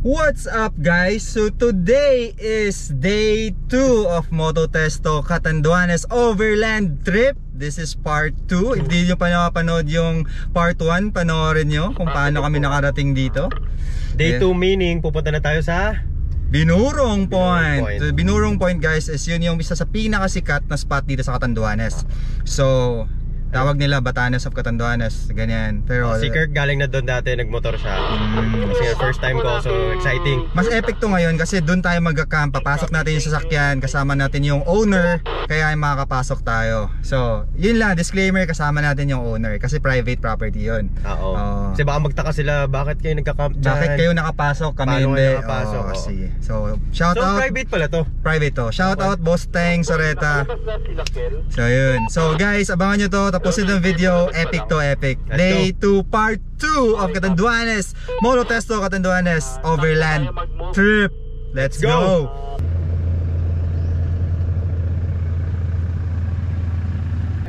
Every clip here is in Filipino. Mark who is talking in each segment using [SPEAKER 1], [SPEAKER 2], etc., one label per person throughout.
[SPEAKER 1] What's up guys? So today is day 2 of Mototesto Catanduanes Overland Trip. This is part 2. If di nyo pa nakapanood yung part 1, panoorin nyo kung paano kami nakarating dito.
[SPEAKER 2] Day 2 meaning pupunta na tayo sa
[SPEAKER 1] Binurong Point. So, Binurong Point guys is yun yung isa sa pinakasikat na spot dito sa Catanduanes. So tawag nila Batanes of Catanduanes, ganyan. Pero
[SPEAKER 2] si Kirk galing na doon dati, nagmotor siya. Kasi first time ko, so exciting.
[SPEAKER 1] Mas epic to ngayon kasi doon tayo magka-camp. Papasok natin yung sasakyan, kasama natin yung owner, kaya ay makakapasok tayo. So, yun lang, disclaimer, kasama natin yung owner kasi private property yun.
[SPEAKER 2] Oo. Kasi baka magtaka sila, bakit kayo nagka-camp dyan?
[SPEAKER 1] Bakit kayo nakapasok, kami
[SPEAKER 2] paano
[SPEAKER 1] hindi?
[SPEAKER 2] nakapasok?
[SPEAKER 1] Kasi. So, shout out.
[SPEAKER 2] Private pala to?
[SPEAKER 1] Private to. Shout out Boss Teng Soreta. So, yun. So, guys, abangan nyo to. Tapusin ng video, epic to epic. Day 2 part 2 of Catanduanes Mototesto Catanduanes Overland Trip. Let's go.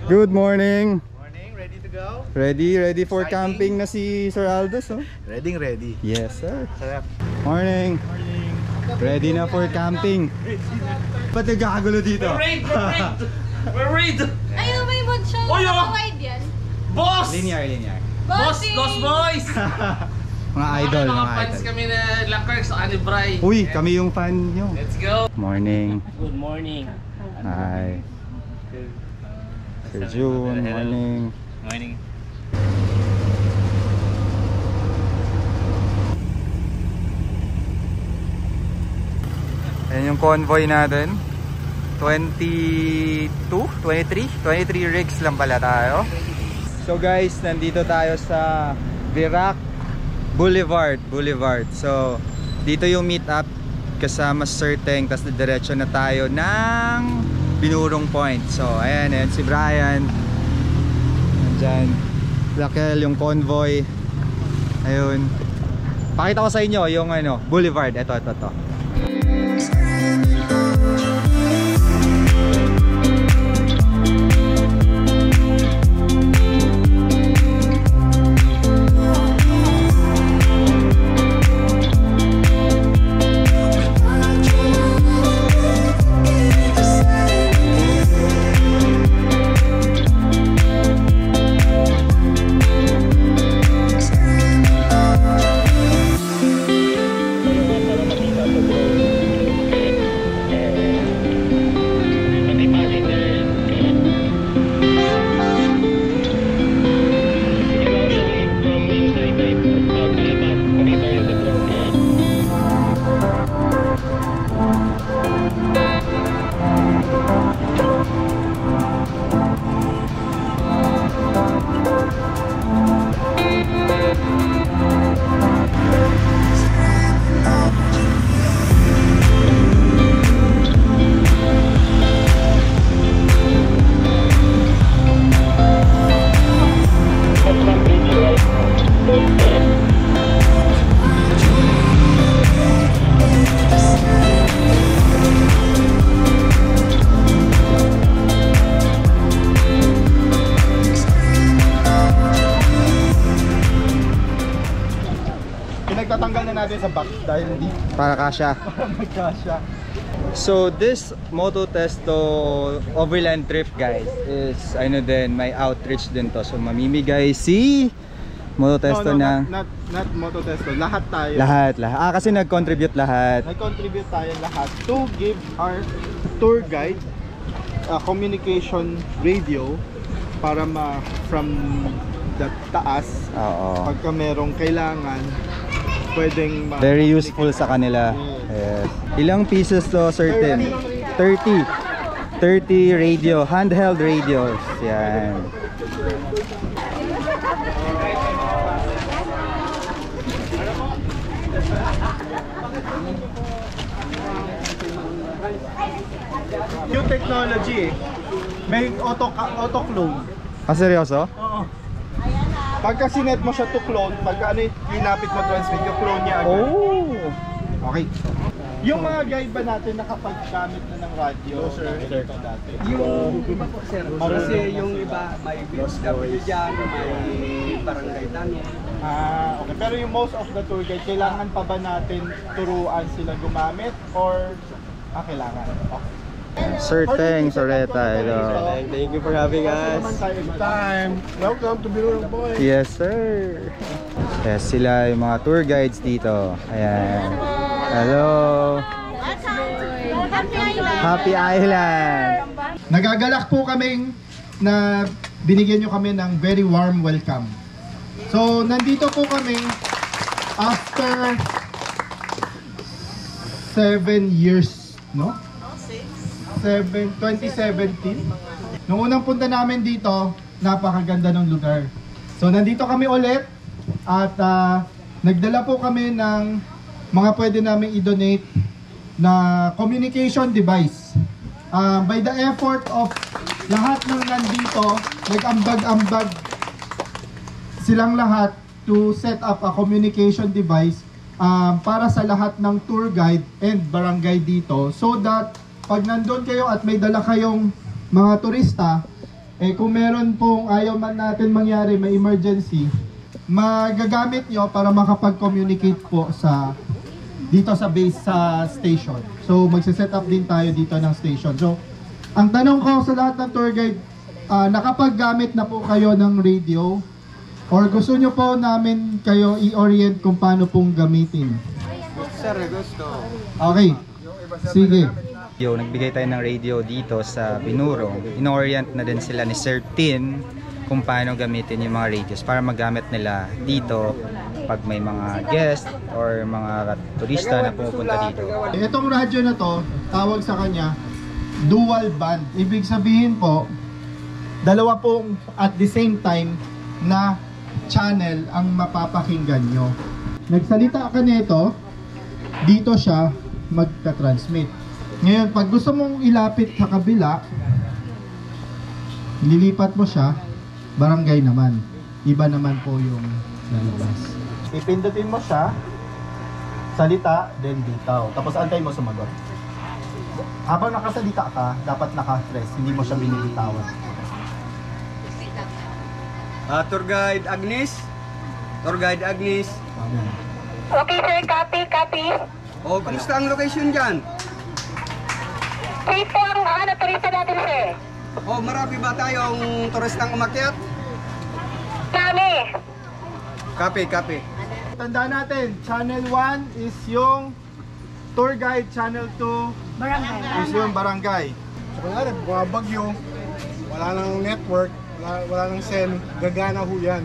[SPEAKER 1] Good morning.
[SPEAKER 3] Morning, ready to go?
[SPEAKER 1] Ready for camping na si Sir Aldous, oh?
[SPEAKER 3] Ready.
[SPEAKER 1] Yes, sir.
[SPEAKER 3] Sarap.
[SPEAKER 1] Morning. Ready na for camping. Ba't nagkakagulo dito?
[SPEAKER 4] We're ready!
[SPEAKER 5] Ayaw, may mod siya.
[SPEAKER 4] Oy, oh!
[SPEAKER 5] Wide yan.
[SPEAKER 4] Boss!
[SPEAKER 1] Linear.
[SPEAKER 4] Boss! Boss boys!
[SPEAKER 1] Mga idol,
[SPEAKER 4] mga
[SPEAKER 1] mga
[SPEAKER 4] fans
[SPEAKER 1] idol.
[SPEAKER 4] kami na Lakers sa Anibray.
[SPEAKER 1] Uy, kami yung fan nyo.
[SPEAKER 4] Let's go!
[SPEAKER 1] Morning.
[SPEAKER 4] Good morning.
[SPEAKER 1] Hi. Sir June, morning.
[SPEAKER 4] Morning.
[SPEAKER 1] Ayan yung convoy natin. 23 rigs lang pala tayo. So guys, nandito tayo sa Virac Boulevard. So dito yung meet up kasama Sir Teng, tapos diretso na tayo ng Binurong Point. So ayan si Brian nandyan, Raquel, yung convoy. Ayun, pakita ko sa inyo yung boulevard. Ito
[SPEAKER 3] Pinagtatanggal na natin sa back dahil hindi
[SPEAKER 1] para kasya. So this Mototesto Overland Trip guys is may outreach din to. So mamimigay si Mototesto
[SPEAKER 3] not Mototesto, lahat tayo.
[SPEAKER 1] Lahat. Kasi nag-contribute lahat.
[SPEAKER 3] Nag-contribute tayo lahat to give our tour guide a communication radio para from the taas.
[SPEAKER 1] Oo.
[SPEAKER 3] Pagka merong kailangan, pwedeng
[SPEAKER 1] very useful sa kanila. Yes. Ilang pieces to, certain? 30 radio, handheld radios. Yan.
[SPEAKER 3] New technology eh. May auto-clone.
[SPEAKER 1] Ah, seryoso?
[SPEAKER 3] Oo. Pagka sinet mo siya to clone, pagka ano yung linapit mo transmit, yung clone niya agad.
[SPEAKER 1] Oh!
[SPEAKER 3] Okay. Yung mga guide ba natin nakapaggamit na ng radio? Sir. Dati?
[SPEAKER 5] Yung iba po sir, kasi yung iba may BSW dyan, may barangay tanong.
[SPEAKER 3] Okay. Pero yung most of the tour guide, kailangan pa ba natin turuan sila gumamit or kailangan? Okay.
[SPEAKER 1] Sir Teng Soreta, hello.
[SPEAKER 2] Thank you for having us.
[SPEAKER 3] Time. Welcome to Binurong Boy.
[SPEAKER 1] Yes, sir. Yes, sila yung mga tour guides dito. Ayan. Hello. Happy Island.
[SPEAKER 3] Nagagalak po kaming na binigyan nyo kami ng very warm welcome. So, nandito po kami after 7 years, no? 2017. Nung unang punta namin dito, napakaganda ng lugar. So, nandito kami ulit at nagdala po kami ng mga pwede namin i-donate na communication device. By the effort of lahat ng nandito, nag-ambag-ambag silang lahat to set up a communication device para sa lahat ng tour guide and barangay dito, so that pag nandun kayo at may dala kayong mga turista, kung meron pong ayaw man natin mangyari, may emergency, magagamit nyo para makapag-communicate po dito sa base sa station. So magse-set up din tayo dito ng station. So ang tanong ko sa lahat ng tour guide, nakapaggamit na po kayo ng radio or gusto nyo po namin kayo i-orient kung paano pong gamitin?
[SPEAKER 5] Sir, gusto.
[SPEAKER 3] Okay, sige.
[SPEAKER 1] Nagbigay tayo ng radio dito sa Binurong. In-orient na din sila ni Sir Tin kung paano gamitin yung mga radios para magamit nila dito pag may mga guest or mga turista na pumupunta dito.
[SPEAKER 3] Itong radyo na to, tawag sa kanya dual band. Ibig sabihin po, dalawa pong at the same time na channel ang mapapakinggan nyo. Nagsalita ka nito, dito siya magka-transmit. Ngayon, pag gusto mong ilapit sa kabila, lilipat mo siya, barangay naman. Iba naman po yung lalabas. Ipindutin mo siya, salita, then bitaw. Tapos antay mo sumagot. Habang nakasalita ka, dapat naka-press, hindi mo siya binibitawan.
[SPEAKER 5] Tour Guide Agnes. Tour Guide Agnes.
[SPEAKER 6] Okay sir, copy.
[SPEAKER 5] Oh, kumusta ang location dyan?
[SPEAKER 6] Please po ang turista natin sir.
[SPEAKER 5] Oh, marami ba tayong turistang umakyat?
[SPEAKER 6] Dami.
[SPEAKER 5] Copy.
[SPEAKER 3] Tandaan natin, channel 1 is yung tour guide, channel 2 is yung barangay.
[SPEAKER 7] So kunwari, bagyo, wala nang network, wala nang cell, gagana ho yan.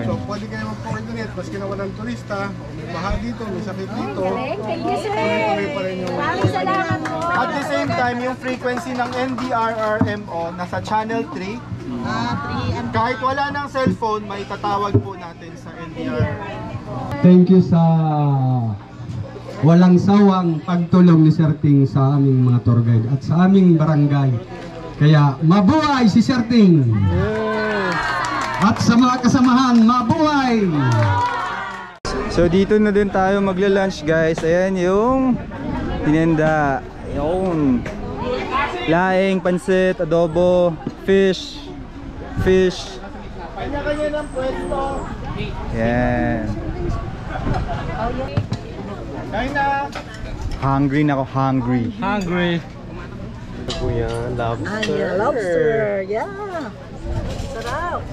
[SPEAKER 7] So pwede kayo mag-coordinate, maski na walang turista, o may baha dito, may sakit dito, tuloy pa rin yung...
[SPEAKER 3] At the same time, yung frequency ng NDRRMO nasa channel 3. Kahit wala ng cellphone, may tatawag po natin sa NDRRMO.
[SPEAKER 8] Thank you sa walang sawang pagtulong ni Sir Ting sa aming mga tour guide at sa aming barangay. Kaya mabuhay si Sir Ting! At sa mga kasamahan, mabuhay!
[SPEAKER 1] So dito na din tayo magla-lunch guys. Ayan yung tinenda. Yung laing, pansit, adobo, fish.
[SPEAKER 3] Kanya-kanya ng pwesto.
[SPEAKER 1] Yan.
[SPEAKER 3] Kain na!
[SPEAKER 1] Hungry na ako, hungry.
[SPEAKER 2] Ito po yan, lobster.
[SPEAKER 9] Lobster, yeah. Sarap.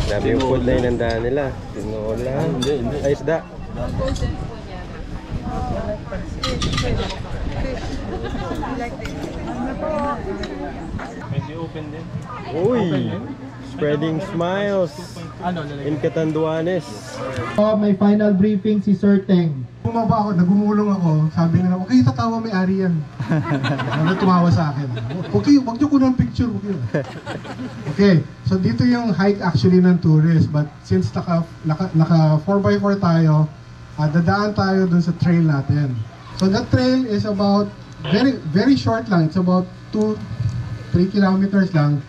[SPEAKER 2] Grabe yung food na inandaan nila. Tinola. Ay, isda. Uy! Spreading smiles in Catanduanes.
[SPEAKER 3] May final briefing si Sir Teng.
[SPEAKER 7] Bumaba ako, nagumulong ako, sabi nila, okay, tatawa may ari yan. Ano tumawa sa akin? Okay, wag niyo ko ng picture, wag yun. Okay, so dito yung height actually ng tourist, but since naka 4x4 tayo, dadaan tayo dun sa trail natin. So that trail is about, very short lang, it's about 2-3 kilometers lang,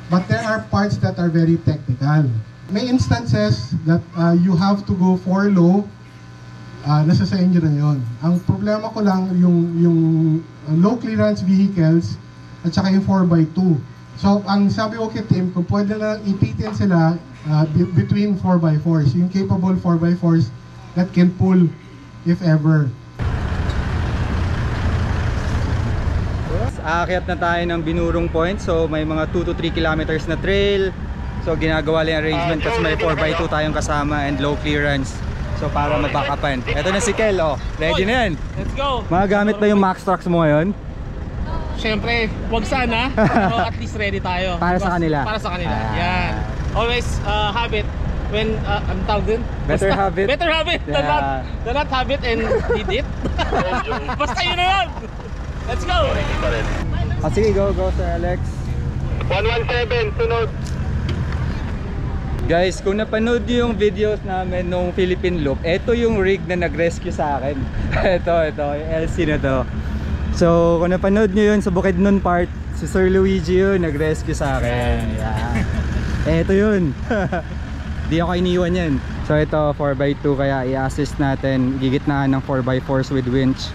[SPEAKER 7] but there are parts that are very technical. May instances that you have to go for low, nasa sa inyo na yun. Ang problema ko lang yung low clearance vehicles at saka yung 4x2. So ang sabi ko kay team, kung pwede na ipitin sila between 4x4s, yung capable 4x4s that can pull if ever.
[SPEAKER 1] Aakyat na tayo ng Binurong Point. So may mga 2 to 3 kilometers na trail. So ginagawa lang yung arrangement kasi may 4x2 tayong kasama and low clearance. So para mag-backupan. Ito na si Kel, oh. Ready na yan.
[SPEAKER 4] Let's go.
[SPEAKER 1] Magagamit ba yung Max Trucks mo ngayon?
[SPEAKER 4] Siyempre, wag sana. Pero at least ready tayo.
[SPEAKER 1] Para sa kanila.
[SPEAKER 4] Para sa kanila. Yan. Always have it when ang tawag din?
[SPEAKER 1] Better have it.
[SPEAKER 4] Better have it than not have it and need it. Basta yun na yun. Let's go.
[SPEAKER 1] Sige, go Sir Alex.
[SPEAKER 3] 117, sunod.
[SPEAKER 1] Guys, kung napanood yung videos namin nung Philippine Loop, ito yung rig na nag-rescue sa akin. ito, yung LC na to. So, kung napanood nyo yun sa Bukidnon part, si Sir Luigi yun, nag-rescue sa akin. Yeah. Ito yun. Di ako iniwan yan. So, ito, 4x2, kaya i-assist natin. Gigitnaan ng 4x4s with winch.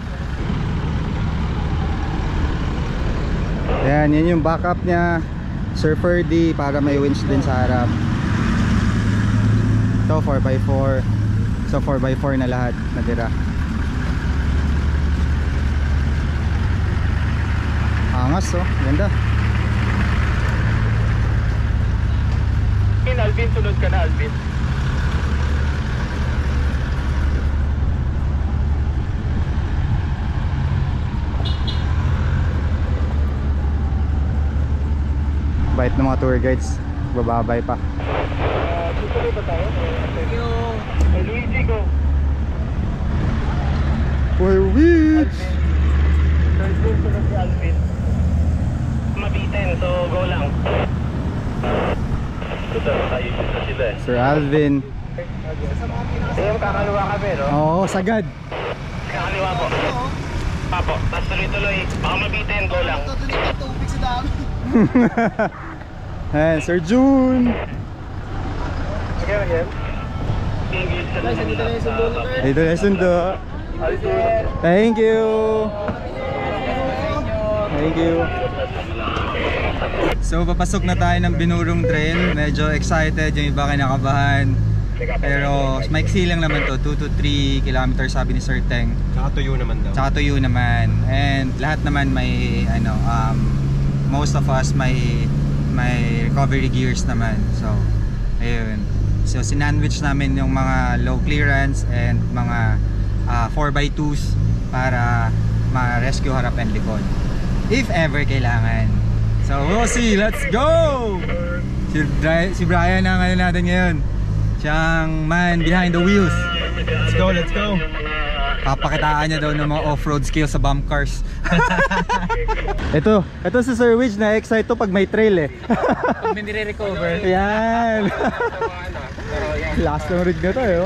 [SPEAKER 1] Yan, yan yung backup niya. Sir Ferdy, para may winch din sa harap. Ito 4x4. So 4x4 na lahat natira. Angas, oh, ganda.
[SPEAKER 3] Alvin, sunod ka na, Alvin.
[SPEAKER 1] Bait ng mga tour guides, bababay pa.
[SPEAKER 3] Tutuloy ba tayo? Thank you. Luigi, go.
[SPEAKER 1] For which?
[SPEAKER 3] Alvin, sunod si Alvin. Mabitin, so go lang. Tutuloy tayo sa sila eh.
[SPEAKER 1] Sir Alvin.
[SPEAKER 3] Ayun, kakaliwa kami, no?
[SPEAKER 1] Oo, sagad.
[SPEAKER 3] Kakaliwa po. Papo, tapos tuloy-tuloy. Baka mabitin, go lang.
[SPEAKER 1] Ayan, Sir June.
[SPEAKER 3] Again.
[SPEAKER 4] Guys, nandito na yung sundo na Kurt.
[SPEAKER 1] Dito na sundo. Thank you. Thank you. So papasok na tayo ng Binurong Trail. Medyo excited, yung iba kinakabahan. Pero maiksi lang naman to, 2 to 3 kilometers sabi ni Sir Teng.
[SPEAKER 2] Tsaka tuyo naman daw.
[SPEAKER 1] Tsaka tuyo naman. And lahat naman may most of us may recovery gears naman. So ayun. So sinandwich namin yung mga low clearance and mga 4x2s para ma-rescue harap and likod if ever kailangan. So we'll see, let's go! Si Brian ang ano natin ngayon, siyang man behind the wheels.
[SPEAKER 2] Let's go, let's go!
[SPEAKER 1] Papakitaan niya daw ng mga off-road skills sa bump cars. Ito si Sir Widge na excite to pag may trail eh.
[SPEAKER 4] Pag may nire-recover.
[SPEAKER 1] Yan. Last ng rig na to eh.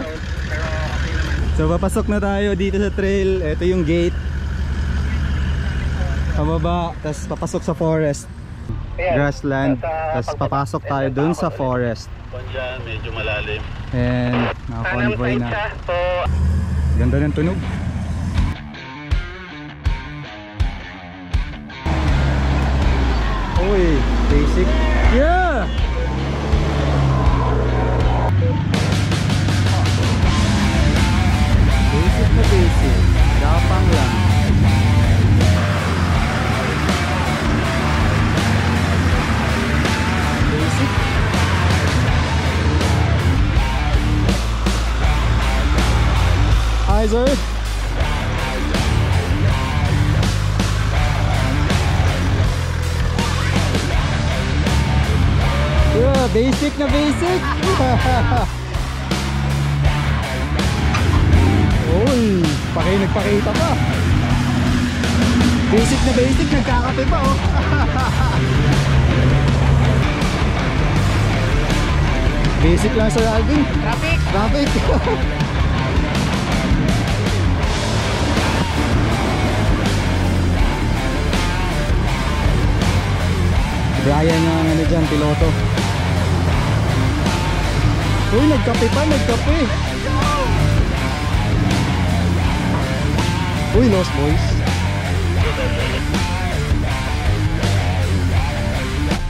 [SPEAKER 1] So papasok na tayo dito sa trail. Ito yung gate. Pababa, tapos papasok sa forest. Grassland, tapos papasok tayo dun sa forest.
[SPEAKER 3] Medyo malalim.
[SPEAKER 1] And naka-convoy na. Ganda ng tunog. Uy, basic. Yeah! Basic na basic. Gapang lang. Basic. Hi, sir. Yeah, basic na basic. Uy, nagpakita pa. Basic na basic, nagkakape pa oh. Basic lang Sir Alvin. Traffic. Brian ang ano dyan, piloto. Uy, nagkape pa, nagkape. Uy, Lost Boys.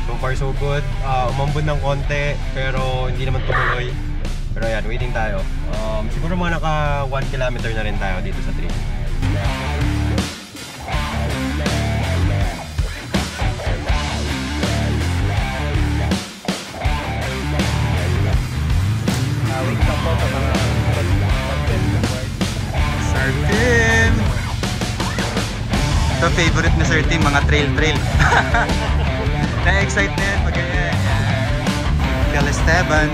[SPEAKER 2] So far so good. Umambon ng konti pero hindi naman tumuloy. Pero ayan, waiting tayo. Siguro mga naka 1 kilometer na rin tayo dito sa trip.
[SPEAKER 1] Sir Tim! Ito favorite ni Sir Tim, mga trail. Na-excite na yan pag ganyan. Cal Esteban.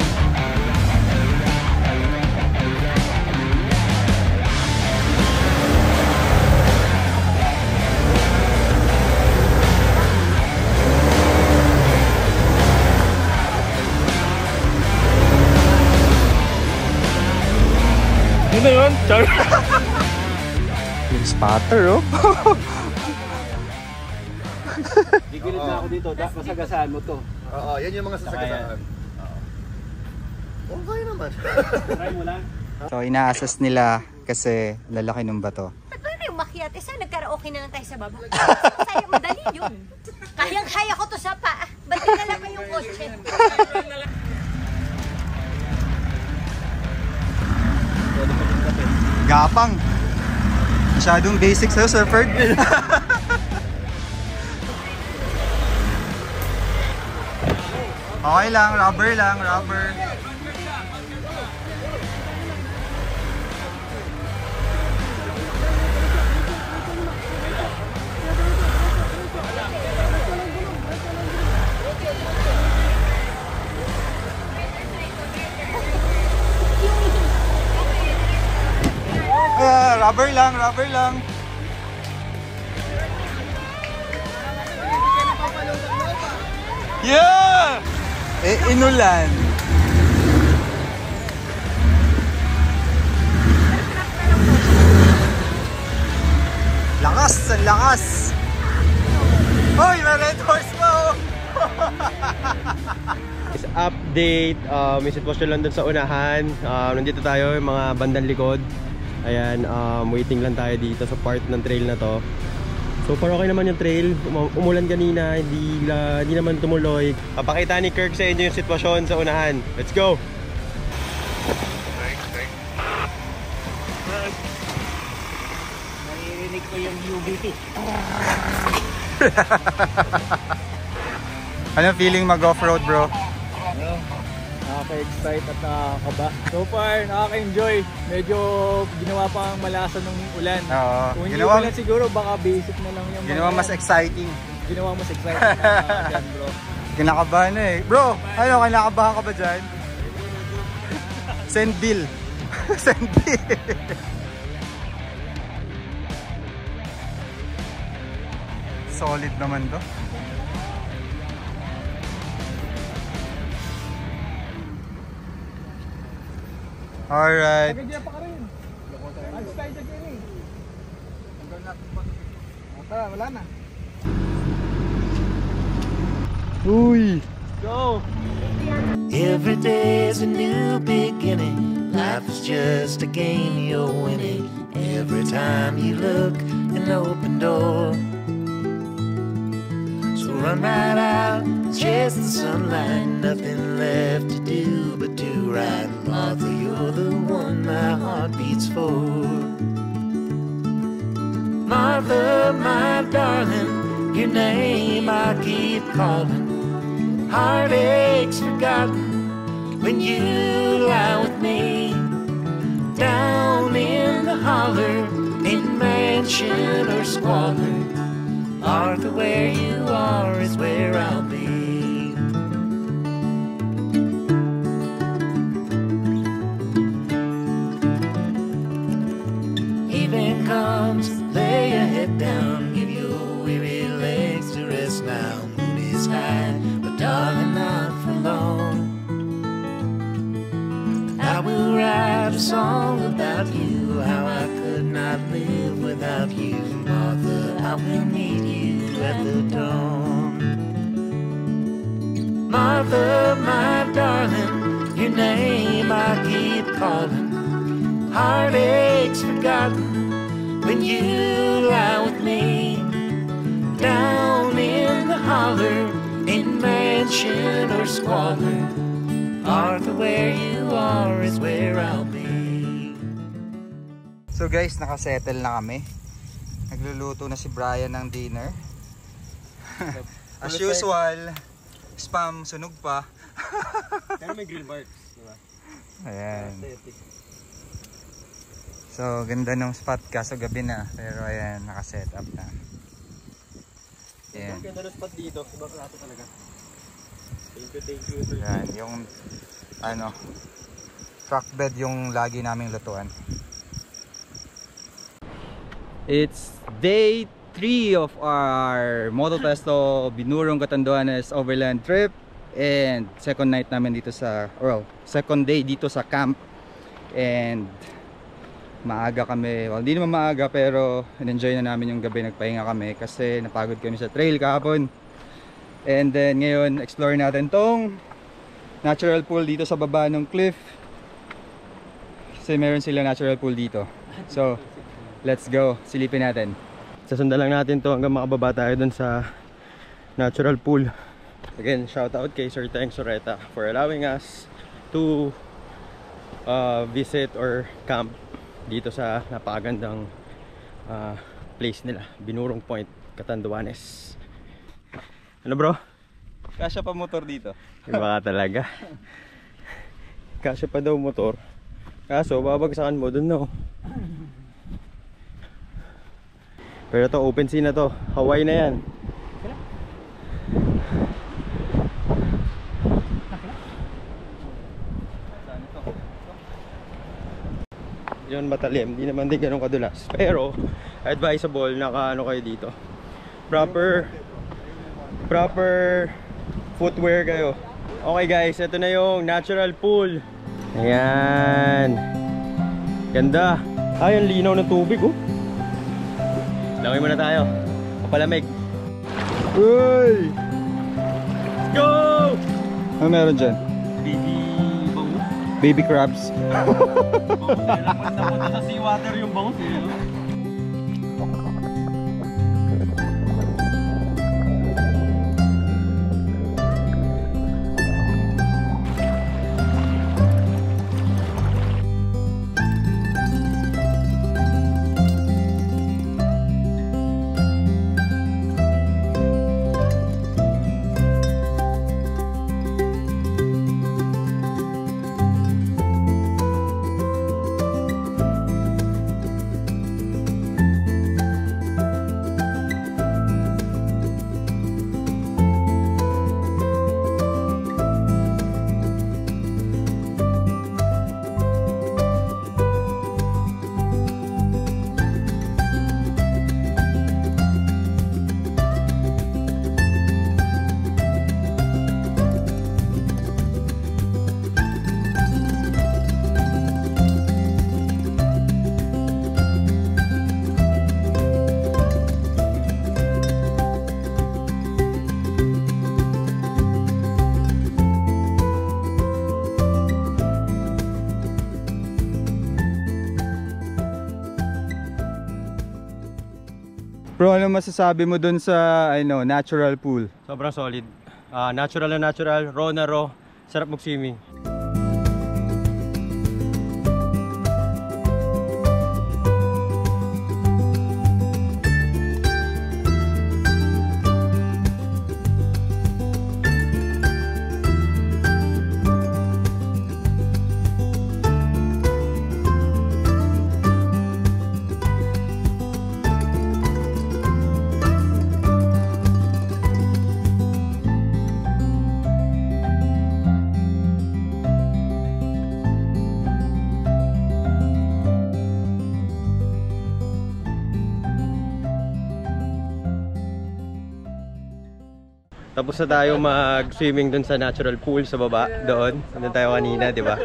[SPEAKER 4] Yun na yun, Char.
[SPEAKER 1] Yung spotter, oh.
[SPEAKER 5] Gigilid na ako dito, masagasaan mo to.
[SPEAKER 2] Oo, yan yung mga sasagasaan. Okay naman.
[SPEAKER 5] Try mo lang.
[SPEAKER 1] So, ina-assess nila kasi lalaki ng bato.
[SPEAKER 10] Ba't ba yung makiat? Isa nagkaraoke na lang tayo sa baba. Sa'yo, madali yun. Kayang-kaya ko to sa paa. Ba't dinala pa yung kotse?
[SPEAKER 1] Gapang. Masyadong basic sa'yo, Sir Ferd. Okay lang, rubber lang, rubber. Rubber lang, rubber lang. Yeah! Inulan. Lakas, ang lakas. Hoy, may red horse pa, oh.
[SPEAKER 2] Update, may sitwasyon lang dun sa unahan. Nandito tayo, yung mga bandang likod. Ayan, waiting lang tayo dito sa part ng trail na to. So far okay naman yung trail. Umulan kanina, hindi naman tumuloy. Papakita ni Kirk sa inyo yung sitwasyon sa unahan. Let's go!
[SPEAKER 4] Naririnig ko yung UBP.
[SPEAKER 1] Anong feeling mag-off-road, bro?
[SPEAKER 11] Nakaka-excite at nakakaba. So far, nakaka-enjoy. Medyo ginawa pang malasa ng ulan.
[SPEAKER 1] Oo.
[SPEAKER 11] Kung hindi ulan siguro, baka basic na lang yung
[SPEAKER 1] ginawa mas exciting.
[SPEAKER 11] Ginawa mas exciting na dyan, bro.
[SPEAKER 1] Kinakabahan na eh. Bro, ano, kinakabahan ka ba dyan? Send bill. Send bill. Solid naman to. Alright.
[SPEAKER 11] Wala na.
[SPEAKER 1] Uy!
[SPEAKER 11] Go!
[SPEAKER 12] Every day is a new beginning. Life is just a game you're winning. Every time you look, an open door. So run right out, chase the sunlight. Nothing left to do but do right. Martha, you're the one my heart beats for. Martha, my darling, your name I keep calling. Heartaches forgotten when you lie with me. Down in the holler, in mansion or squalor, Martha, where you are is where I'll be. Evening comes, lay your head down, give your weary legs to rest now. Moon is high, but darling, not for long. I will write a song about you, how I could not live without you. Martha, I will meet you at the dawn. Martha, my darling, your name I keep calling. Heartaches forgotten when you lie with me. Down in the holler, in mansion or squalor, Martha, where you are is where I'll be.
[SPEAKER 1] So guys, nakasettle na kami. Nagluluto na si Brian ng dinner. As usual, spam sunog pa.
[SPEAKER 2] Pero may grill marks, diba?
[SPEAKER 1] Ayan. So ganda ng spot kaso gabi na. Pero ayan, nakaset up na. Ayan.
[SPEAKER 2] Ganda ng spot dito. Ibang klase talaga. Thank you.
[SPEAKER 1] Ayan, yung ano, truck bed yung lagi naming lutuan. It's day 3 of our Moto Pesto Binurong Catanduanes overland trip, and second night namin dito sa, well, second day dito sa camp. And maaga kami, well, hindi naman maaga pero enjoy na namin yung gabi, nagpahinga kami kasi napagod kami sa trail kahapon. And then ngayon explore natin tong natural pool dito sa baba ng cliff kasi meron sila natural pool dito. So let's go, silipin natin.
[SPEAKER 2] Sasundan lang natin to hanggang makababa tayo dun sa natural pool. Again, shout out kay Sir Teng Soreta for allowing us to visit or camp dito sa napakagandang place nila, Binurong Point, Catanduanes. Ano bro?
[SPEAKER 1] Kasya pa motor dito.
[SPEAKER 2] Iba ka talaga. Kasya pa daw motor. Kaso babagsakan mo dun, no? Pero to open sea na to. Hawaii na yan. Yun matalim. Hindi naman din ganun kadulas. Pero advisable naka ano kayo dito. Proper footwear kayo. Okay guys, ito na yung natural pool. Ayan. Ganda. Ay, ang linaw ng tubig, oh. Lawin muna tayo. Papalamig. Uy! Let's go!
[SPEAKER 1] Ano meron dyan? Baby crabs.
[SPEAKER 2] Napunta sa seawater yung bangus, eh.
[SPEAKER 1] Bro, ano masasabi mo dun sa natural pool?
[SPEAKER 2] Sobrang solid. Natural na natural, raw na raw. Sarap mag-swimming. Tapos na tayo mag-swimming dun sa natural pool sa baba, doon. Doon tayo kanina, di ba?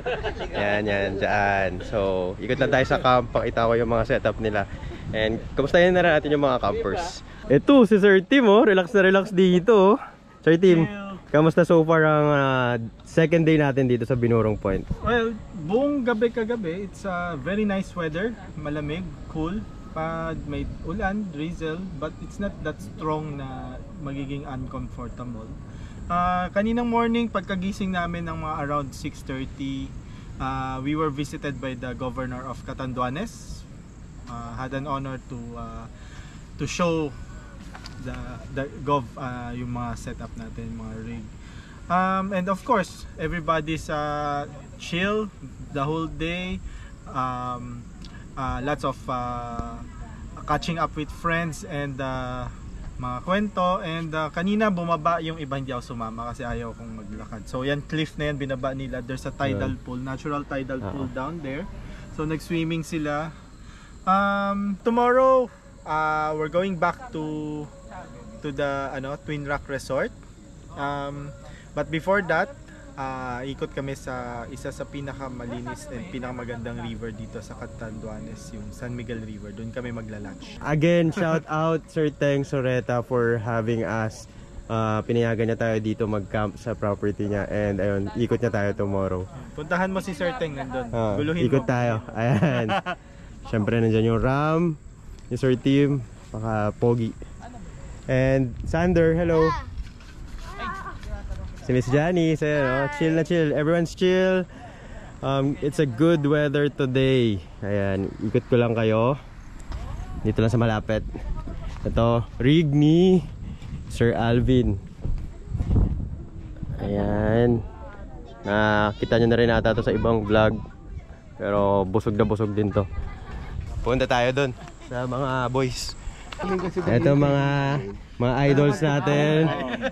[SPEAKER 2] Yan, dyan. So, ikot lang tayo sa camp, pakita ko yung mga setup nila. And, kamustahin na rin natin yung mga campers. Ito, si Sir Tim, oh. Relax na relax dito, oh. Sir Tim, Kamusta so far ang second day natin dito sa Binurong Point?
[SPEAKER 3] Well, buong gabi kagabi, it's very nice weather, malamig, cool. May ulan, drizzle, but it's not that strong na magiging uncomfortable. Kaninang morning, pagkagising namin ng mga around 6:30, we were visited by the governor of Catanduanes. Had an honor to show the yung mga setup natin, mga rig. And of course, everybody's chill the whole day. Lots of catching up with friends and mga kwento. And kanina bumaba yung iba, hindi ako sumama kasi ayaw kong maglakad. So yan, cliff na yan, binaba nila. There's a tidal pool, natural tidal pool down there. So nag-swimming sila. Tomorrow we're going back to the Twin Rock Resort. But before that, ikot kami sa isa sa pinakamalinis and pinakamagandang river dito sa Catanduanes, yung San Miguel River. Doon kami magla-lunch.
[SPEAKER 2] Again, shout out Sir Teng Soreta for having us. Pinayagan niya tayo dito mag-camp sa property niya, and ayun, ikot niya tayo tomorrow.
[SPEAKER 3] Puntahan mo si Sir Teng nandun. Guluhin
[SPEAKER 2] ikot
[SPEAKER 3] mo.
[SPEAKER 2] tayo. Ayan. Siyempre nandyan yung Ram, yung Sir Tim, baka Pogi. And Sander, hello. Si Miss Janice, chill na chill. Everyone's chill. It's a good weather today. Ayan, ikot ko lang kayo. Dito lang sa malapit. Ito, rig ni Sir Alvin. Ayan. Nakita nyo na rin ata ito sa ibang vlog. Pero busog na busog din to. Punta tayo dun sa mga boys. Ito mga idols natin,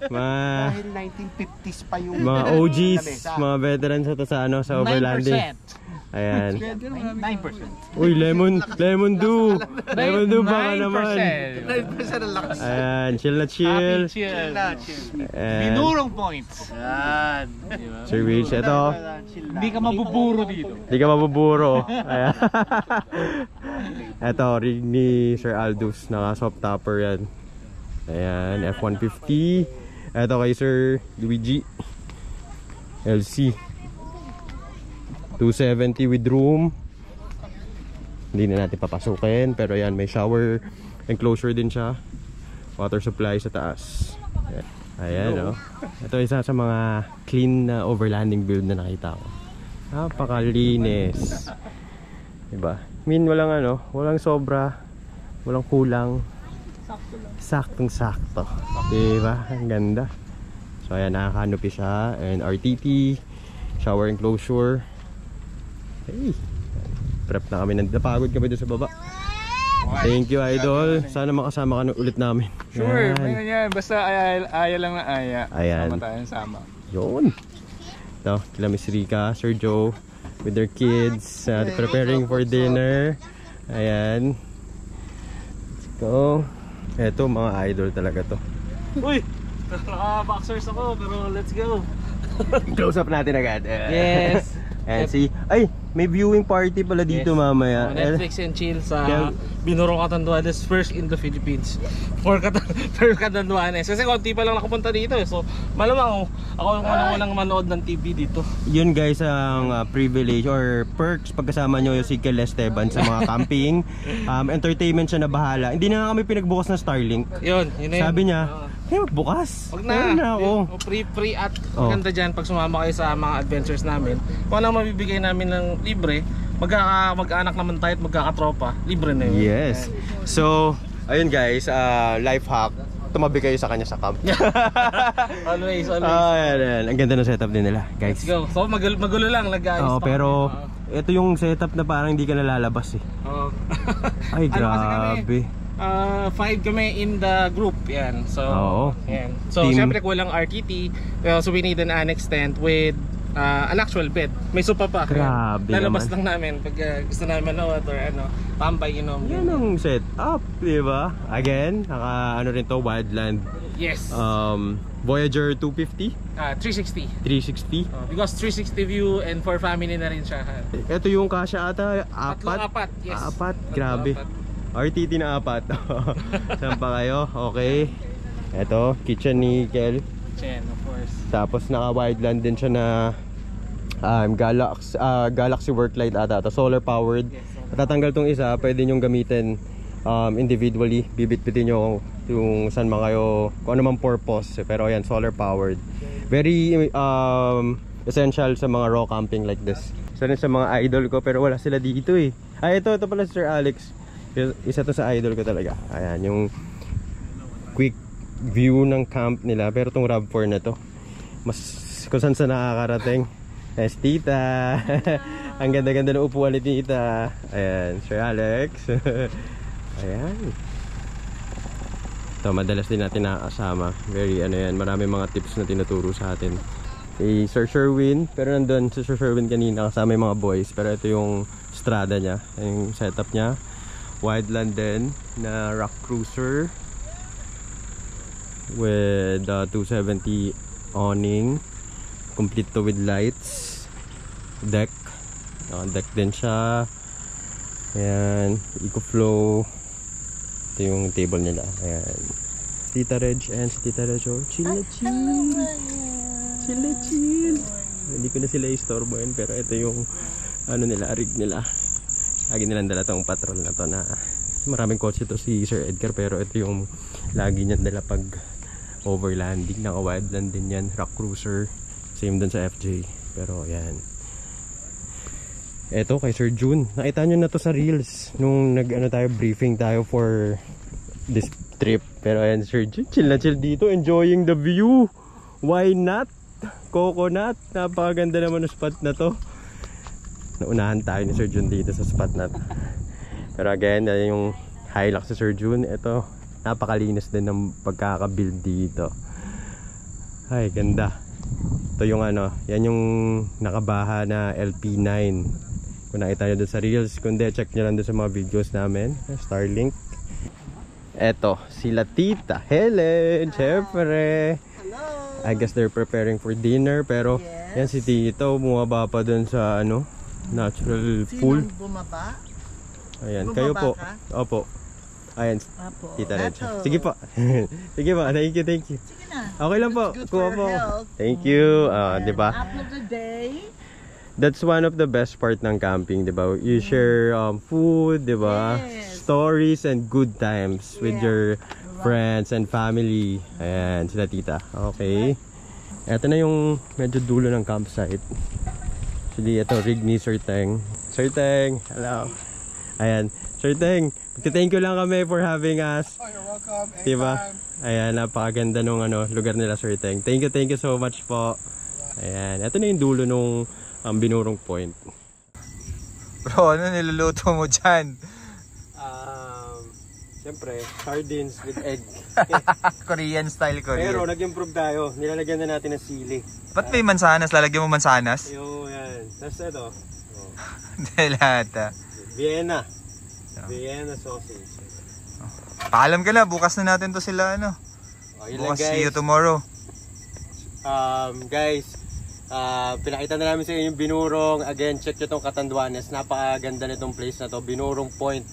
[SPEAKER 5] dahil 1950s pa yung
[SPEAKER 2] mga OGs, mga veterans sa overlanding. Ayan.
[SPEAKER 4] 9%.
[SPEAKER 2] Uy, lemon dew. Lemon dew baka naman.
[SPEAKER 5] 9% ang lakas.
[SPEAKER 2] Ayan, chill na chill.
[SPEAKER 4] Binurong points. Yan.
[SPEAKER 2] Sir Rich, ito.
[SPEAKER 4] Hindi ka mabuburo dito.
[SPEAKER 2] Hindi ka mabuburo. Ayan. Ito, rig ni Sir Aldous. Naka soft topper yan. Ayan, F-150. Ito kay Sir Luigi LC 270 with room. Hindi na natin papasukin, pero ayan, may shower enclosure din siya. Water supply sa taas. Ayan, ito isa sa mga clean na overlanding build na nakita ko. Napakalinis, diba? I mean, walang sobra, walang kulang, saktong sakto, diba? Ang ganda. So ayan, nakaka-canopy siya, and RTT shower enclosure. Hey, prep na kami, napagod kami doon sa baba. Thank you, idol. Sana makasama ka ulit namin.
[SPEAKER 11] Sure, yan. Basta aya lang na aya.
[SPEAKER 2] Ayan.
[SPEAKER 11] Sama tayong sama.
[SPEAKER 2] Yun. Ito, kila Miss Rica, Sir Joe with their kids, preparing for dinner. Ayan. Let's go. Ito, mga idol talaga to.
[SPEAKER 4] Uy! Naka-boxers ako, pero let's go.
[SPEAKER 2] Close up natin agad.
[SPEAKER 4] Yes.
[SPEAKER 2] And see, ay, may viewing party pala dito mamaya.
[SPEAKER 4] Netflix and chill sa Binurong Catanduanes, first in the Philippines. For Catanduanes. Kasi konti pa lang nakapunta dito. So, malamang ako yung unang manood ng TV dito.
[SPEAKER 2] Yun guys, ang privilege or perks pagkasama nyo yung si Kel Esteban sa mga camping. Entertainment siya na bahala. Hindi na kami pinagbukas ng Starlink.
[SPEAKER 4] Yun
[SPEAKER 2] Sabi niya, magbukas.
[SPEAKER 4] Huwag na ako. Free at maganda dyan pag sumama kayo sa mga adventures namin. Kung ano mabibigay namin ng libre, mag-anak naman tayo at magkakatropa, libre na yun.
[SPEAKER 2] Yes. So, ayun guys, life hack. Tumabi kayo sa kanya sa camp.
[SPEAKER 4] Always.
[SPEAKER 2] Ayan. Ang ganda ng setup din nila, guys.
[SPEAKER 4] Let's go. So, magulo lang.
[SPEAKER 2] Pero ito yung setup na parang hindi ka nalalabas eh. Ay, grabe.
[SPEAKER 4] 5 kami in the group, yan. So, yan. So, syempre kulang RTT. So, we need an annex tent with an actual bed. May sopa pa.
[SPEAKER 2] Grabe
[SPEAKER 4] lalabas lang namin pag gusto namin manood or tambay,
[SPEAKER 2] Yan ang setup, diba? Again, rin to, Wildland.
[SPEAKER 4] Yes.
[SPEAKER 2] Voyager 250?
[SPEAKER 4] 360.
[SPEAKER 2] 360?
[SPEAKER 4] Because 360 view and for family na rin siya.
[SPEAKER 2] Ito yung kasya ata,
[SPEAKER 4] 4. Yes.
[SPEAKER 2] 4, grabe. RTT na 4. Saan pa kayo? Okay. Ito, kitchen ni Kel.
[SPEAKER 4] Chen, of course.
[SPEAKER 2] Tapos naka-wideland din siya na Galaxy Worklight ata. Ito solar powered. Tatanggal tong isa, pwede nyong gamitin individually. Bibit-bitin nyo yung saan man kayo, kung ano mang purpose. Pero ayan, solar powered. Very essential sa mga raw camping like this. Isa rin sa mga idol ko, pero wala sila dito eh. Ito pala si Sir Alex. Isa to sa idol ko talaga. Ayan, yung quick view ng camp nila. Pero tong RAV4 na to, mas kung saan sa nakakarating. Yes, tita. Ang ganda-ganda ng upuan ni tita. Ayan, Sir Alex. Ayan. Ito, madalas din natin nakakasama. Very ano yan, marami mga tips na tinuturo sa atin. Sir Sherwin, pero nandun si Sir Sherwin kanina kasama yung mga boys. Pero ito yung strada niya, yung setup niya. Wideland din na rock cruiser with 270 awning, complete to with lights, deck, deck din siya. Ayan, EcoFlow. Ito yung table nila. Ayan, Tita Reg and si Tita Reg, oh, chill na chill. Hindi ko na sila istorbohin, pero ito yung ano nila, rig nila. Lagi nilang dala tong patrol na to, na maraming kotse to si Sir Edgar, pero ito yung lagi niyan dala pag overlanding. Naka-wideland din yan, rock cruiser, same dun sa FJ. Pero ayan, eto kay Sir June, nakita nyo na to sa reels nung briefing tayo for this trip. Pero ayan, Sir June, chill na chill dito, enjoying the view. Why not? Coconut, napakaganda naman ng spot na to. Naunahan tayo ni Sir June dito sa spot na to. Pero again, yung Hilux sa Sir June, ito, napakalinis din ng pagkakabuild dito. Ay, ganda. Ito yung ano, yan yung nakabaha na LP9. Kung nakita nyo doon sa reels, kundi check nyo lang doon sa mga videos namin. Starlink. Eto, sila Tita Helen, syempre. I guess they're preparing for dinner, pero yan si Tito, bumaba pa doon sa ano, natural pool.
[SPEAKER 9] Sinong bumaba?
[SPEAKER 2] Ayan,
[SPEAKER 9] bumaba
[SPEAKER 2] kayo po.
[SPEAKER 9] Ka?
[SPEAKER 2] Opo. Ayan,
[SPEAKER 9] Apo.
[SPEAKER 2] Tita Red. Sige po. Sige po, thank you.
[SPEAKER 9] Sige na.
[SPEAKER 2] Okay lang po.
[SPEAKER 9] It's good
[SPEAKER 2] Kuha
[SPEAKER 9] for
[SPEAKER 2] po.
[SPEAKER 9] health.
[SPEAKER 2] Thank you. Diba?
[SPEAKER 9] Apple of the day.
[SPEAKER 2] That's one of the best part ng camping, diba? You share food, diba?
[SPEAKER 9] Yes.
[SPEAKER 2] Stories and good times with your friends and family. Ayan, sila Tita. Okay. Ito na yung medyo dulo ng campsite. Actually, ito, rig ni Sir Teng. Sir Teng, hello. Ayan, Sir Teng, thank you lang kami for having us.
[SPEAKER 3] Oh, you're welcome.
[SPEAKER 2] Diba? Ayan, napakaganda nung lugar nila, Sir Teng. Thank you so much po. Ayan, ito na yung dulo nung Binurong Point.
[SPEAKER 1] Bro, ano niluluto mo dyan?
[SPEAKER 2] Siyempre, sardines with egg.
[SPEAKER 1] Korean style Korean.
[SPEAKER 2] Pero nag-improve tayo. Nilalagyan na natin ng sili.
[SPEAKER 1] Ba't may mansanas? Lalagyan mo mansanas?
[SPEAKER 2] Yung yan. Tapos ito.
[SPEAKER 1] Hindi lahat
[SPEAKER 2] Vienna. Vienna sausage.
[SPEAKER 1] Paalam ka na. Bukas na natin to sila ano. Bukas, see you tomorrow.
[SPEAKER 2] Guys, pinakita na namin sa inyo yung Binurong. Again, check nyo itong Catanduanes. Napakaganda nitong place na to. Binurong Point.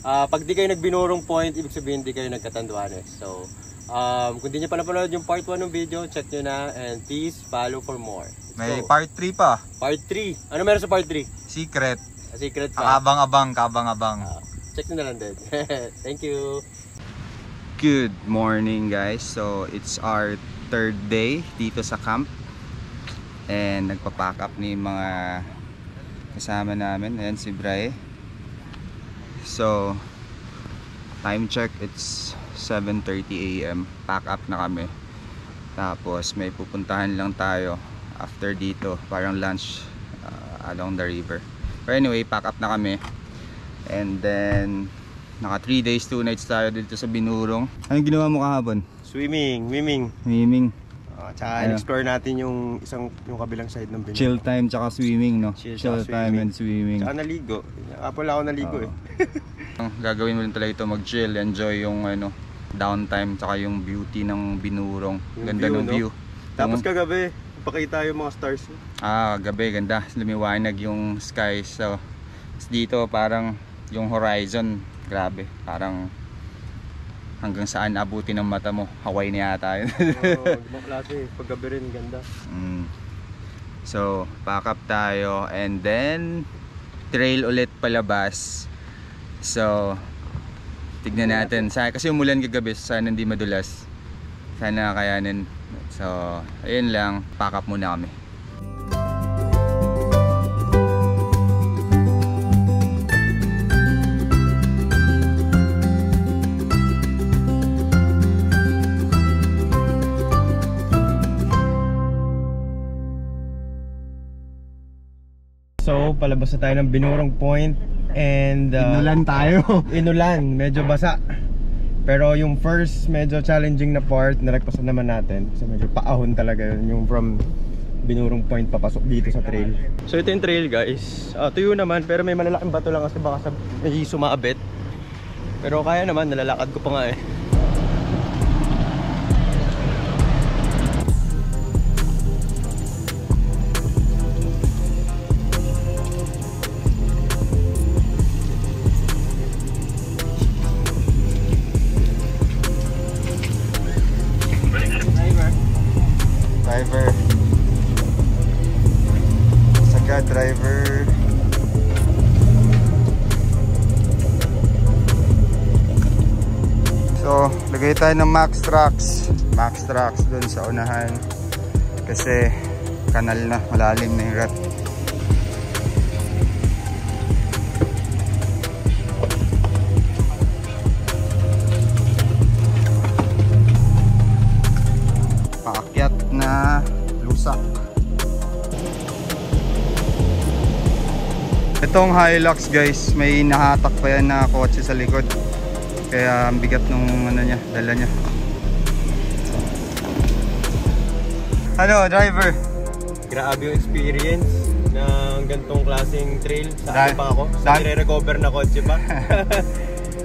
[SPEAKER 2] Pag di kayo nagbinurong Point, ibig sabihin di kayo nagkatanduanes. So, kung di nyo pa napanood yung part 1 ng video, check nyo na and please follow for more.
[SPEAKER 1] May part 3 pa.
[SPEAKER 2] Part 3. Ano meron sa part 3?
[SPEAKER 1] Secret.
[SPEAKER 2] Secret pa.
[SPEAKER 1] Kabang-abang.
[SPEAKER 2] Check nyo na lang din. Thank you.
[SPEAKER 1] Good morning guys. So, it's our third day dito sa camp. And nagpa-pack up ni mga kasama namin. Ayan si Bray. So, time check, it's 7:30 AM. Pack up na kami. Tapos may pupuntahan lang tayo after dito, parang lunch along the river. But anyway, pack up na kami. And then naka 3 days 2 nights tayo dito sa Binurong. Anong ginawa mo kahapon?
[SPEAKER 2] Swimming. Tsaka explore natin yung kabilang side ng Binurong.
[SPEAKER 1] Chill time tsaka swimming, no? Chill time and swimming.
[SPEAKER 2] Tsaka naligo. Wala ako naligo eh.
[SPEAKER 1] Gagawin mo rin talaga ito, mag-chill, enjoy yung downtime tsaka yung beauty ng Binurong. Ganda ng view.
[SPEAKER 2] Tapos kagabi, pakita yung mga stars.
[SPEAKER 1] Gabi ganda, lumiwanag yung sky. So dito parang yung horizon, grabe, parang hanggang saan abuti ng mata mo. Hawaii na yata yun.
[SPEAKER 2] Ibang klase, paggabi rin, ganda.
[SPEAKER 1] So, pack up tayo and then trail ulit palabas. So, tignan natin. Kasi umulan kagabi, sana hindi madulas. Sana kayanin. So, ayun lang, pack up muna kami.
[SPEAKER 2] So, palabas na tayo ng Binurong Point and
[SPEAKER 1] inulan tayo.
[SPEAKER 2] Inulan, medyo basa. Pero yung first medyo challenging na part, nalagpasan naman natin. Kasi medyo paahon talaga yun, yung from Binurong Point papasok dito sa trail. So ito yung trail guys. Tuyo naman, pero may malalaking bato lang kasi baka may sumabit. Pero kaya naman, nalalakad ko pa nga eh.
[SPEAKER 1] Driver. Saka driver. So, lagay tayo ng Max Trax. Max Trax dun sa unahan. Kasi kanal na, malalim na yung rat. Paakyat na lusak. Itong Hilux guys, may nahatak pa yan na kotse sa likod. Kaya ang bigat nung ano niya, dala niya. Ano, driver?
[SPEAKER 2] Grabe yung experience ng gantong klaseng trail. Saan pa ako? Sa nire-recover na kotse pa.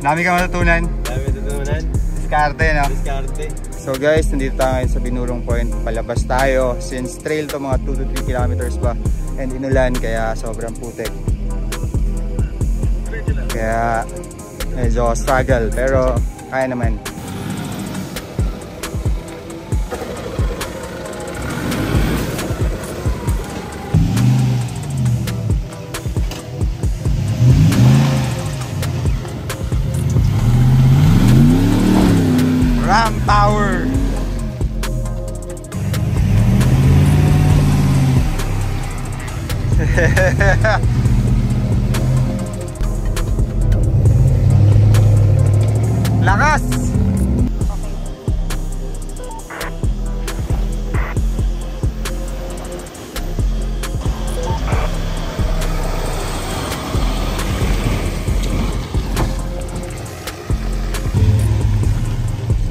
[SPEAKER 1] Dami ka matutunan.
[SPEAKER 2] Dami matutunan.
[SPEAKER 1] Diskarte, no?
[SPEAKER 2] Diskarte.
[SPEAKER 1] So guys, nandito tayo ngayon sa Binurong Point. Palabas tayo. Since trail to mga 2 to 3 kilometers pa. And inulan, kaya sobrang putik. Kaya medyo struggle, pero kaya naman. Ram power. Lakas.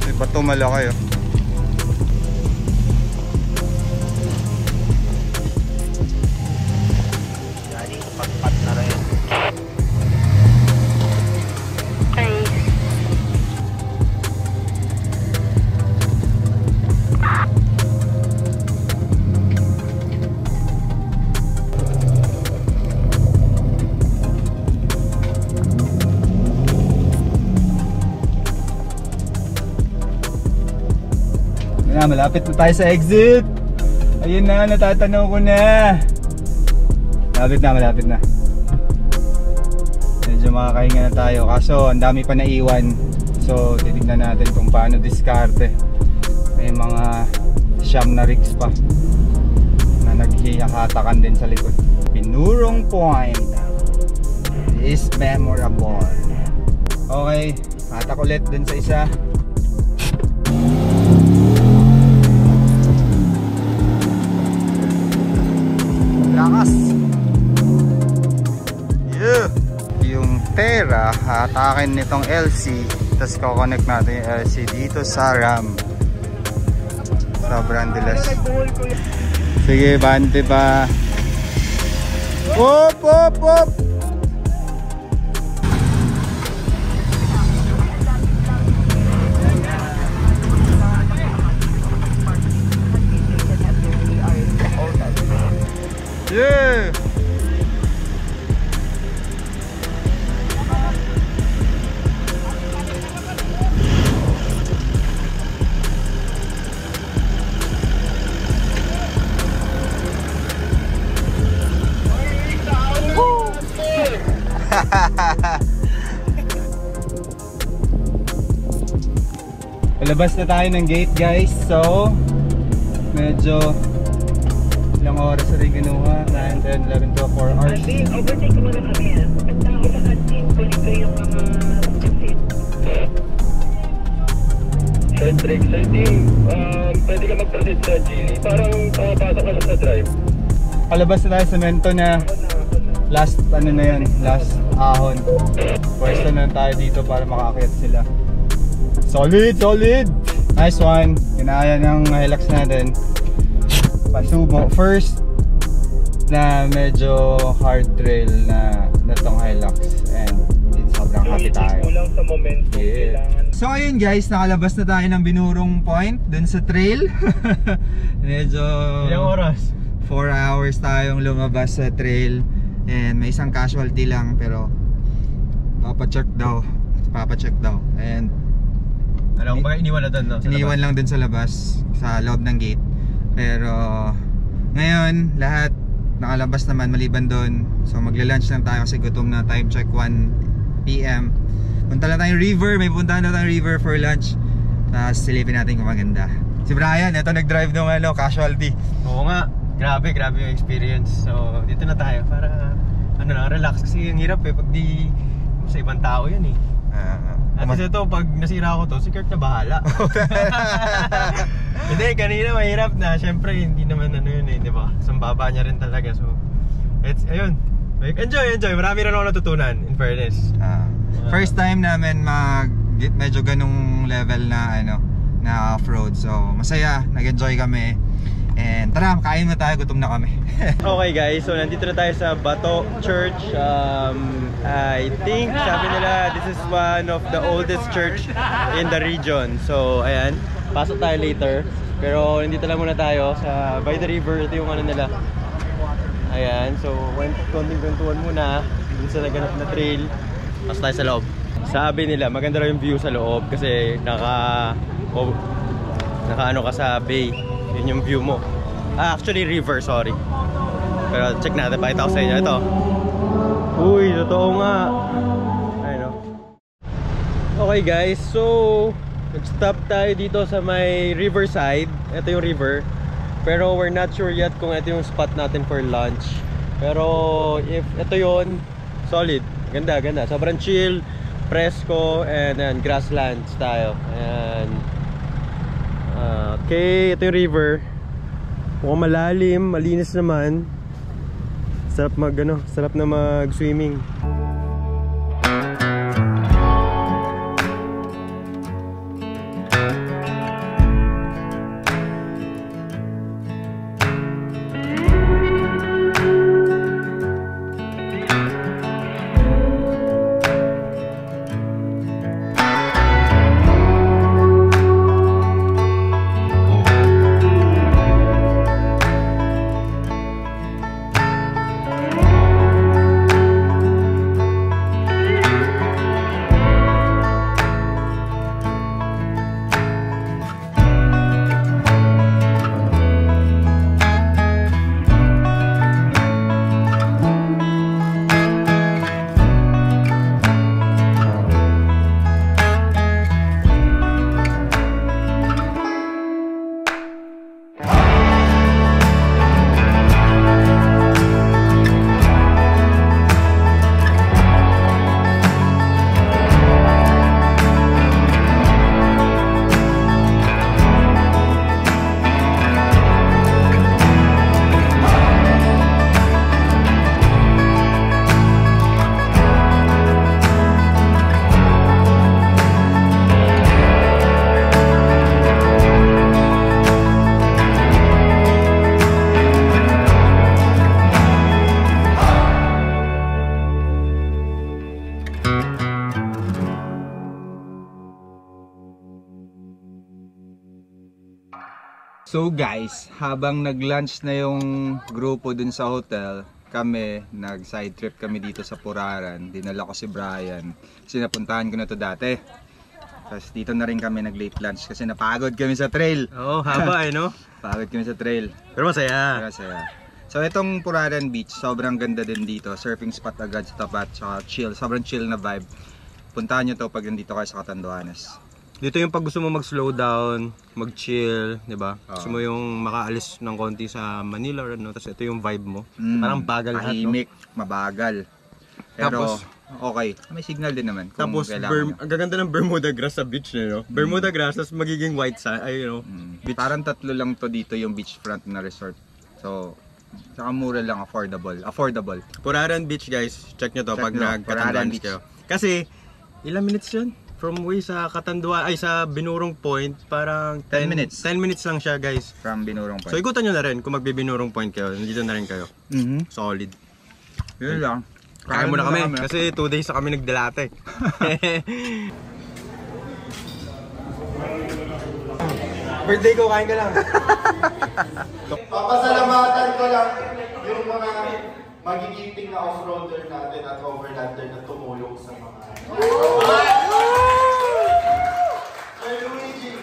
[SPEAKER 1] May bato malaki oh. Pat na rin. Malapit na tayo sa exit. Ayun na, natatanaw ko na. Malapit na. Medyo makakahinga na tayo. Kaso, ang dami pa naiwan. So, titignan natin kung paano diskarte. May mga siyam na rigs pa na naghihakatakan din sa likod. Binurong Point is memorable. Okay, hatak ulit dun sa isa. Lakas. Yeah. Yung Terra, hatakin nitong LC, tapos kukonect natin yung LC dito sa RAM. Sobrang dilas. Sige, bante pa. Op, op, op. Yeah. Palabas na tayo ng gate guys. So medyo ilang oras na rin ginuha. 9, 10, 11, 12, 4 hours.
[SPEAKER 6] Overtake mo na kami. Ang tao sa kantin, kulibre yung mga kapit.
[SPEAKER 13] Centric, I think, pwede ka mag-proceed sa Gili. Parang papasok ka lang sa drive.
[SPEAKER 1] Palabas na tayo sa Mento na last ano na yan, last ahon. Pwesto na tayo dito para makaakyat sila. Solid, solid! Nice one! Kinaya ng Hilux natin. Pasubo. First na medyo hard trail na tong Hilux. And sobrang happy tayo. Yeah. So ayun guys, nakalabas na tayo ng binurong point dun sa trail. Medyo
[SPEAKER 2] ilang oras?
[SPEAKER 1] 4 hours tayong lumabas sa trail. And may isang casualty lang pero papacheck daw. And
[SPEAKER 2] alam ko ba iniwan na dun, no?
[SPEAKER 1] Iniwan lang dun sa labas, sa loob ng gate. Pero ngayon lahat nakalabas naman maliban dun. So magla-lunch lang tayo kasi gutom na. Time check 1 PM. Punta lang tayong river, may puntahan na tayong river for lunch. Tapos silipin natin kung maganda. Si Brian, ito nag-drive ng casualty.
[SPEAKER 2] Oo nga, grabe yung experience. So dito na tayo para relax kasi yung hirap pag di sa ibang tao yan At kasi ito, pag nasira ako to, si Kurt na bahala. Hindi, kanina mahirap na. Syempre, hindi naman di ba? Sambaba niya rin talaga. So, ayun. Enjoy. Marami rin ako natutunan, in fairness.
[SPEAKER 1] First time namin medyo ganung level na na off-road. So, masaya. Nag-enjoy kami. And tara, kain na tayo. Gutom na kami.
[SPEAKER 2] Okay guys, so nandito na tayo sa Bato Church. I think sabi nila this is one of the oldest church in the region. So ayan, pasok tayo later. Pero nandito lang muna tayo sa by the river. Ito yung nila. Ayan, so konting kwentuhan muna dun sa naganap na trail. Pasok tayo sa loob. Sabi nila maganda raw yung view sa loob kasi naka ka sa bay. Yun yung view mo. Actually river, sorry. Pero check natin, pakita ko sa inyo. Ito. Uy, totoo nga. Ayun. Okay guys, so nag-stop tayo dito sa may riverside. Ito yung river. Pero we're not sure yet kung ito yung spot natin for lunch. Pero if ito yun, solid. Ganda. Sobrang chill, presko, and then grasslands tayo. Ayan. Okay, ito yung river. Mukhang malalim, malinis naman. Sarap na mag-swimming.
[SPEAKER 1] So guys, habang nag-lunch na yung grupo dun sa hotel, kami, nag-side trip kami dito sa Puraran. Dinala ko si Brian. Kasi napuntahan ko na to dati. Tapos dito na rin kami nag-late lunch kasi napagod kami sa trail.
[SPEAKER 2] Oo, haba no?
[SPEAKER 1] Pagod kami sa trail.
[SPEAKER 2] Pero masaya.
[SPEAKER 1] So itong Puraran Beach, sobrang ganda din dito. Surfing spot agad sa tapat, tsaka chill. Sobrang chill na vibe. Puntahan nyo to pag nandito kayo sa Catanduanes.
[SPEAKER 2] Dito yung pag gusto mo mag-slow down, mag-chill, di ba? Gusto mo yung makaalis ng konti sa Manila or ano, tapos ito yung vibe mo. Parang bagal lahat, no?
[SPEAKER 1] Tahimik, mabagal. Pero,
[SPEAKER 2] Tapos,
[SPEAKER 1] okay. May signal din naman. Kung
[SPEAKER 2] tapos,
[SPEAKER 1] kailangan
[SPEAKER 2] ang gaganda ng Bermuda grass sa beach, no? Bermuda grass, tapos magiging white sand, ay, you know.
[SPEAKER 1] Beach. Parang 3 lang to dito yung beachfront na resort. So, saka mura lang, affordable.
[SPEAKER 2] Puraran Beach, guys. Check nyo to
[SPEAKER 1] Check
[SPEAKER 2] pag
[SPEAKER 1] nyo,
[SPEAKER 2] nagkatanduan
[SPEAKER 1] Puraran Beach.
[SPEAKER 2] kayo. Kasi, ilang minutes yun? From way sa Katanduan, ay sa Binurong Point, parang
[SPEAKER 1] 10 minutes.
[SPEAKER 2] 10 minutes lang siya, guys.
[SPEAKER 1] From Binurong Point.
[SPEAKER 2] So, ikutan nyo na rin kung magbe-Binurong Point kayo. Nandito na rin kayo. Solid.
[SPEAKER 1] Yun lang.
[SPEAKER 2] Kaya muna kami, kasi 2 days na kami nagdelate. Birthday ko, kain ka lang.
[SPEAKER 3] Papasalamatan ko lang yung mga magigiting na off-roader natin at overlander na tumulong sa mga Sir Luigi.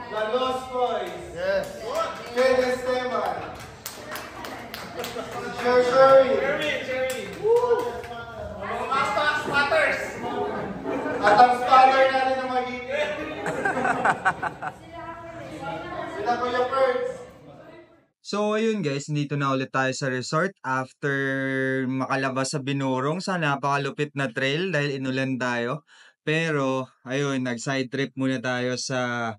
[SPEAKER 3] The Lost Boys. Yes. Ken Esteban. Sir Sherry. Mga spotters. At ang spotter natin na magigiting. Sila Kuya Perks.
[SPEAKER 1] So ayun guys, dito na ulit tayo sa resort after makalabas sa Binurong sa napakalupit na trail dahil inulan tayo. Pero ayun, nag-side trip muna tayo sa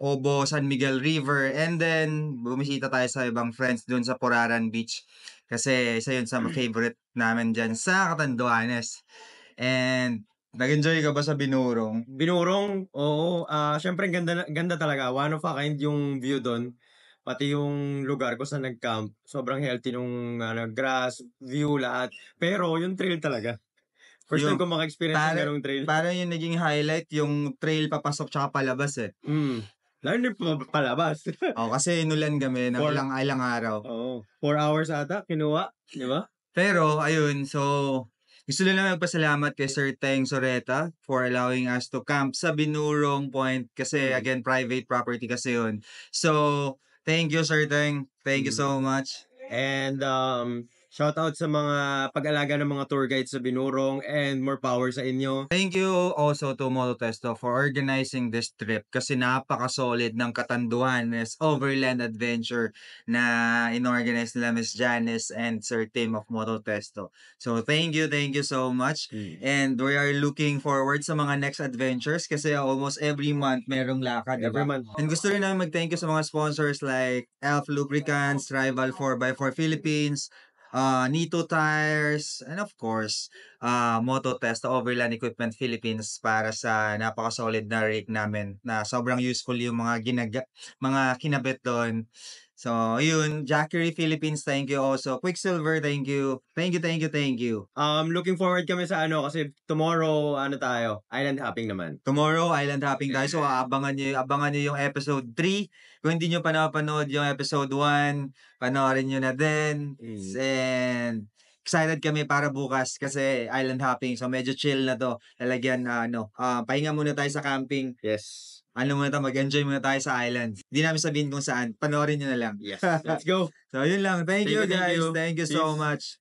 [SPEAKER 1] Obo, San Miguel River, and then bumisita tayo sa ibang friends doon sa Puraran Beach. Kasi isa yun sa favorite namin dyan sa Catanduanes. And nag-enjoy ka ba sa Binurong?
[SPEAKER 2] Binurong, oo. Syempre, ganda talaga. One of a kind yung view doon. Pati yung lugar ko sa nag-camp. Sobrang healthy nung grass, view, lahat. Pero yung trail talaga. First time ko maka-experience ng ganung trail.
[SPEAKER 1] Parang yung naging highlight, yung trail papasok tsaka palabas eh.
[SPEAKER 2] Lalo na palabas.
[SPEAKER 1] Kasi inulan kami ng ilang araw.
[SPEAKER 2] 4 hours ata, kinuha. Di ba?
[SPEAKER 1] Pero, ayun, so gusto lang namin magpasalamat kay Sir Teng Soreta for allowing us to camp sa Binurong Point kasi again, private property kasi yun. So, thank you Sir Teng. Thank you so much.
[SPEAKER 2] And shout out sa mga pag-alaga ng mga tour guides sa Binurong and more power sa inyo.
[SPEAKER 1] Thank you also to Mototesto for organizing this trip kasi napaka-solid ng Catanduanes Overland Adventure na inorganize nila Miss Janice and Sir Tim of Mototesto. So thank you so much. And we are looking forward sa mga next adventures kasi almost every month merong lakad.
[SPEAKER 2] Every month.
[SPEAKER 1] And gusto rin namin mag-thank you sa mga sponsors like Elf Lubricants, Rival 4x4 Philippines, Nito Tires, and of course, Mototesto Overland Equipment Philippines para sa napaka-solid na rig namin na sobrang useful yung mga kinabit doon. So, yun, Jackery Philippines, thank you also. Quicksilver, thank you. Thank you.
[SPEAKER 2] Looking forward kami sa kasi tomorrow, tayo? Island hopping naman.
[SPEAKER 1] Tomorrow, island hopping tayo. So, abangan nyo yung episode 3. Kung hindi nyo pa napanood yung episode 1, panoorin nyo na din. And excited kami para bukas kasi island hopping. So, medyo chill na to. Lalagyan, pahinga muna tayo sa camping.
[SPEAKER 2] Yes.
[SPEAKER 1] Mag-enjoy muna tayo sa island. Hindi namin sabihin kung saan. Panoorin nyo na lang.
[SPEAKER 2] Yes. Let's go.
[SPEAKER 1] So, yun lang. Thank you guys. Thank you so much.